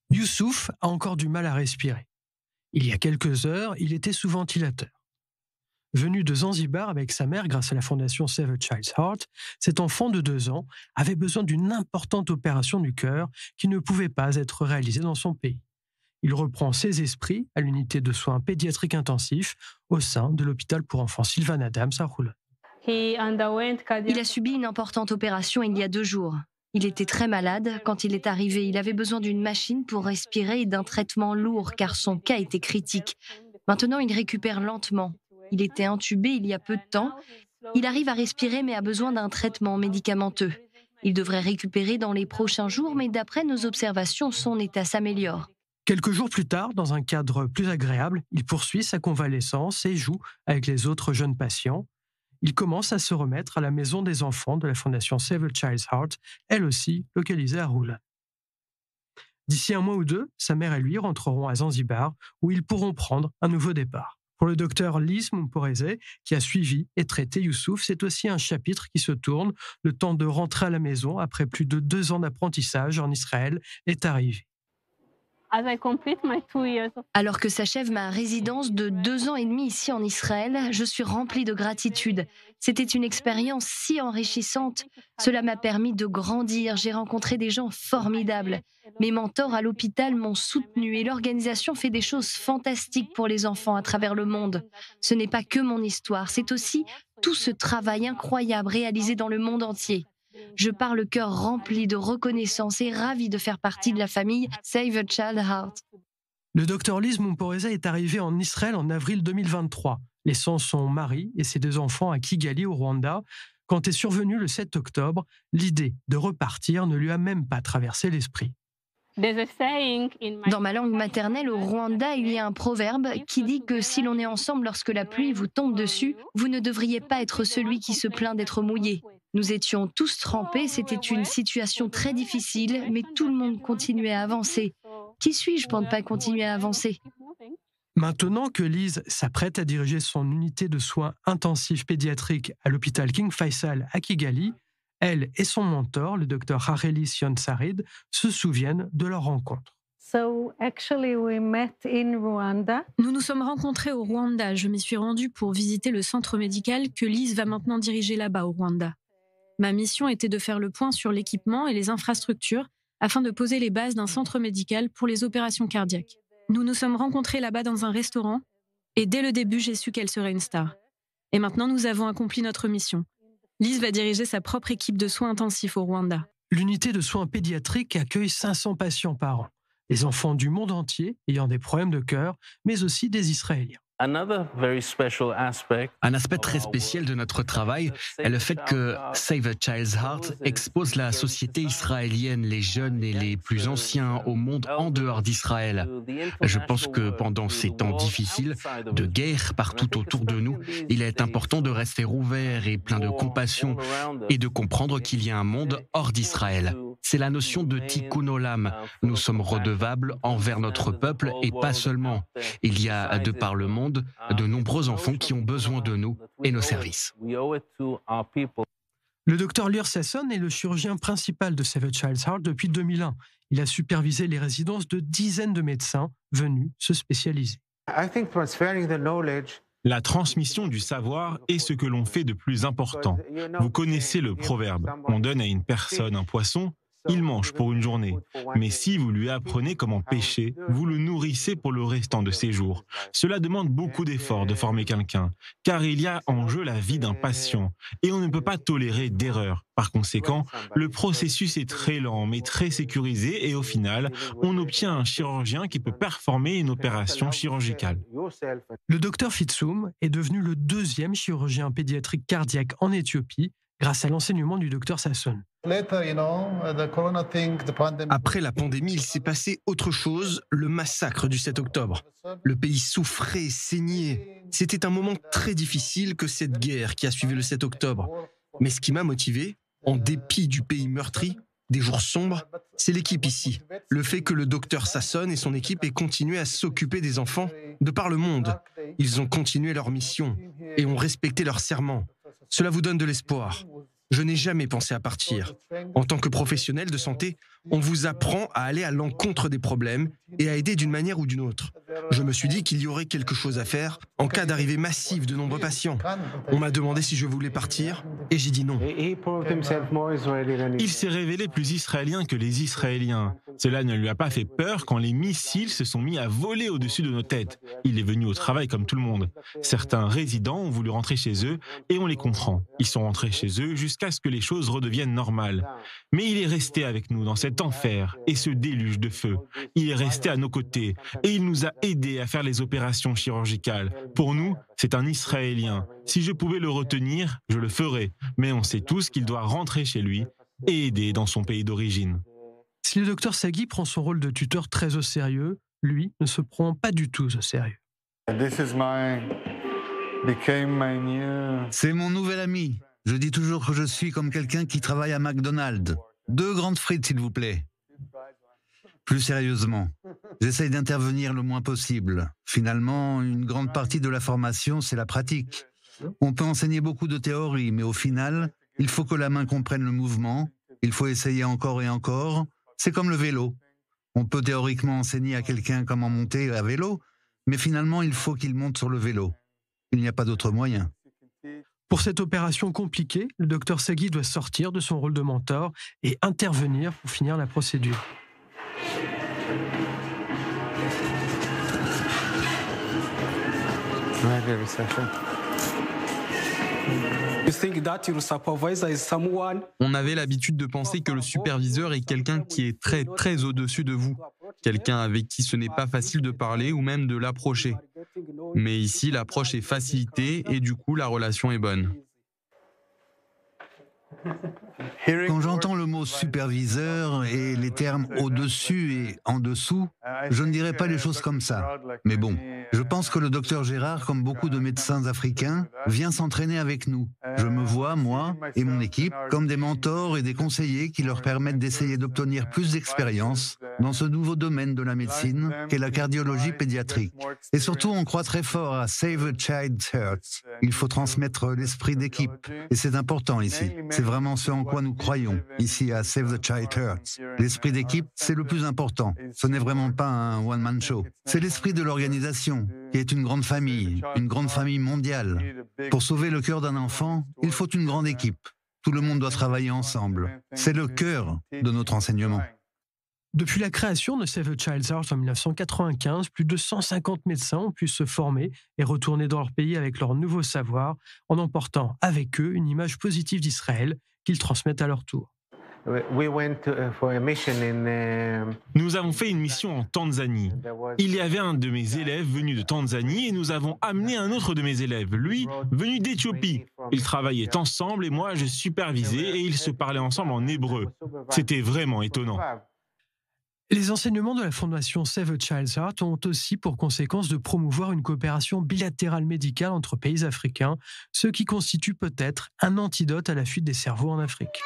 Youssouf a encore du mal à respirer. Il y a quelques heures, il était sous ventilateur. Venu de Zanzibar avec sa mère grâce à la fondation Save a Child's Heart, cet enfant de 2 ans avait besoin d'une importante opération du cœur qui ne pouvait pas être réalisée dans son pays. Il reprend ses esprits à l'unité de soins pédiatriques intensifs au sein de l'hôpital pour enfants Sylvan Adams à Roulon. Il a subi une importante opération il y a 2 jours. Il était très malade. Quand il est arrivé, il avait besoin d'une machine pour respirer et d'un traitement lourd car son cas était critique. Maintenant, il récupère lentement. Il était intubé il y a peu de temps. Il arrive à respirer mais a besoin d'un traitement médicamenteux. Il devrait récupérer dans les prochains jours, mais d'après nos observations, son état s'améliore. Quelques jours plus tard, dans un cadre plus agréable, il poursuit sa convalescence et joue avec les autres jeunes patients. Il commence à se remettre à la maison des enfants de la fondation Save a Child's Heart, elle aussi localisée à Roulon. D'ici 1 mois ou 2, sa mère et lui rentreront à Zanzibar, où ils pourront prendre un nouveau départ. Pour le docteur Liz Mumporeze, qui a suivi et traité Youssouf, c'est aussi un chapitre qui se tourne. Le temps de rentrer à la maison, après plus de 2 ans d'apprentissage en Israël, est arrivé. Alors que s'achève ma résidence de 2 ans et demi ici en Israël, je suis remplie de gratitude. C'était une expérience si enrichissante. Cela m'a permis de grandir. J'ai rencontré des gens formidables. Mes mentors à l'hôpital m'ont soutenue et l'organisation fait des choses fantastiques pour les enfants à travers le monde. Ce n'est pas que mon histoire, c'est aussi tout ce travail incroyable réalisé dans le monde entier. Je pars le cœur rempli de reconnaissance et ravi de faire partie de la famille Save a Child's Heart. Le docteur Liz Mumporeze est arrivé en Israël en avril 2023, laissant son mari et ses 2 enfants à Kigali au Rwanda. Quand est survenu le 7 octobre, l'idée de repartir ne lui a même pas traversé l'esprit. Dans ma langue maternelle, au Rwanda, il y a un proverbe qui dit que si l'on est ensemble lorsque la pluie vous tombe dessus, vous ne devriez pas être celui qui se plaint d'être mouillé. Nous étions tous trempés, c'était une situation très difficile, mais tout le monde continuait à avancer. Qui suis-je pour ne pas continuer à avancer ? Maintenant que Liz s'apprête à diriger son unité de soins intensifs pédiatriques à l'hôpital King Faisal à Kigali, elle et son mentor, le docteur Hareli Sion-Sarid, se souviennent de leur rencontre. Nous nous sommes rencontrés au Rwanda. Je m'y suis rendue pour visiter le centre médical que Liz va maintenant diriger là-bas au Rwanda. Ma mission était de faire le point sur l'équipement et les infrastructures afin de poser les bases d'un centre médical pour les opérations cardiaques. Nous nous sommes rencontrés là-bas dans un restaurant et dès le début, j'ai su qu'elle serait une star. Et maintenant, nous avons accompli notre mission. Liz va diriger sa propre équipe de soins intensifs au Rwanda. L'unité de soins pédiatriques accueille 500 patients par an, des enfants du monde entier ayant des problèmes de cœur, mais aussi des Israéliens. Un aspect très spécial de notre travail est le fait que Save a Child's Heart expose la société israélienne, les jeunes et les plus anciens au monde en dehors d'Israël. Je pense que pendant ces temps difficiles de guerre partout autour de nous, il est important de rester ouvert et plein de compassion et de comprendre qu'il y a un monde hors d'Israël. C'est la notion de tikkun olam. Nous sommes redevables envers notre peuple et pas seulement. Il y a de par le monde de nombreux enfants qui ont besoin de nous et nos services. Le docteur Lior Sasson est le chirurgien principal de Save a Child's Heart depuis 2001. Il a supervisé les résidences de dizaines de médecins venus se spécialiser. La transmission du savoir est ce que l'on fait de plus important. Vous connaissez le proverbe, on donne à une personne un poisson, il mange pour une journée. Mais si vous lui apprenez comment pêcher, vous le nourrissez pour le restant de ses jours. Cela demande beaucoup d'efforts de former quelqu'un, car il y a en jeu la vie d'un patient, et on ne peut pas tolérer d'erreurs. Par conséquent, le processus est très lent, mais très sécurisé, et au final, on obtient un chirurgien qui peut performer une opération chirurgicale. Le docteur Fitsum est devenu le 2e chirurgien pédiatrique cardiaque en Éthiopie, grâce à l'enseignement du docteur Sasson. Après la pandémie, il s'est passé autre chose, le massacre du 7 octobre. Le pays souffrait, saignait. C'était un moment très difficile que cette guerre qui a suivi le 7 octobre. Mais ce qui m'a motivé, en dépit du pays meurtri, des jours sombres, c'est l'équipe ici. Le fait que le docteur Sasson et son équipe aient continué à s'occuper des enfants de par le monde. Ils ont continué leur mission et ont respecté leur serment. Cela vous donne de l'espoir. Je n'ai jamais pensé à partir. En tant que professionnel de santé, on vous apprend à aller à l'encontre des problèmes et à aider d'une manière ou d'une autre. Je me suis dit qu'il y aurait quelque chose à faire en cas d'arrivée massive de nombreux patients. On m'a demandé si je voulais partir et j'ai dit non. Il s'est révélé plus israélien que les Israéliens. Cela ne lui a pas fait peur quand les missiles se sont mis à voler au-dessus de nos têtes. Il est venu au travail comme tout le monde. Certains résidents ont voulu rentrer chez eux et on les comprend. Ils sont rentrés chez eux jusqu'à ce que les choses redeviennent normales. Mais il est resté avec nous dans cet enfer et ce déluge de feu. Il est resté à nos côtés et il nous a aidés à faire les opérations chirurgicales. Pour nous, c'est un Israélien. Si je pouvais le retenir, je le ferais. Mais on sait tous qu'il doit rentrer chez lui et aider dans son pays d'origine. Si le docteur Sagui prend son rôle de tuteur très au sérieux, lui ne se prend pas du tout au sérieux. C'est mon nouvel ami. Je dis toujours que je suis comme quelqu'un qui travaille à McDonald's. 2 grandes frites, s'il vous plaît. Plus sérieusement, j'essaye d'intervenir le moins possible. Finalement, une grande partie de la formation, c'est la pratique. On peut enseigner beaucoup de théorie, mais au final, il faut que la main comprenne le mouvement. Il faut essayer encore et encore. C'est comme le vélo. On peut théoriquement enseigner à quelqu'un comment monter à vélo, mais finalement, il faut qu'il monte sur le vélo. Il n'y a pas d'autre moyen. Pour cette opération compliquée, le docteur Sagui doit sortir de son rôle de mentor et intervenir pour finir la procédure. On avait l'habitude de penser que le superviseur est quelqu'un qui est très très au-dessus de vous, quelqu'un avec qui ce n'est pas facile de parler ou même de l'approcher. Mais ici, l'approche est facilitée et du coup, la relation est bonne. Quand j'entends le mot superviseur et les termes au-dessus et en dessous, je ne dirais pas les choses comme ça. Mais bon, je pense que le docteur Gérard, comme beaucoup de médecins africains, vient s'entraîner avec nous. Je me vois, moi et mon équipe, comme des mentors et des conseillers qui leur permettent d'essayer d'obtenir plus d'expérience dans ce nouveau domaine de la médecine qu'est la cardiologie pédiatrique. Et surtout, on croit très fort à Save a Child's Heart. Il faut transmettre l'esprit d'équipe. Et c'est important ici. C'est vraiment ce en quoi nous croyons, ici à Save the Child Heart. L'esprit d'équipe, c'est le plus important. Ce n'est vraiment pas un one-man show. C'est l'esprit de l'organisation, qui est une grande famille mondiale. Pour sauver le cœur d'un enfant, il faut une grande équipe. Tout le monde doit travailler ensemble. C'est le cœur de notre enseignement. Depuis la création de Save a Child's Heart en 1995, plus de 150 médecins ont pu se former et retourner dans leur pays avec leur nouveau savoir, en emportant avec eux une image positive d'Israël qu'ils transmettent à leur tour. Nous avons fait une mission en Tanzanie. Il y avait un de mes élèves venu de Tanzanie et nous avons amené un autre de mes élèves, lui, venu d'Éthiopie. Ils travaillaient ensemble et moi, je supervisais et ils se parlaient ensemble en hébreu. C'était vraiment étonnant. Les enseignements de la Fondation Save a Child's Heart ont aussi pour conséquence de promouvoir une coopération bilatérale médicale entre pays africains, ce qui constitue peut-être un antidote à la fuite des cerveaux en Afrique.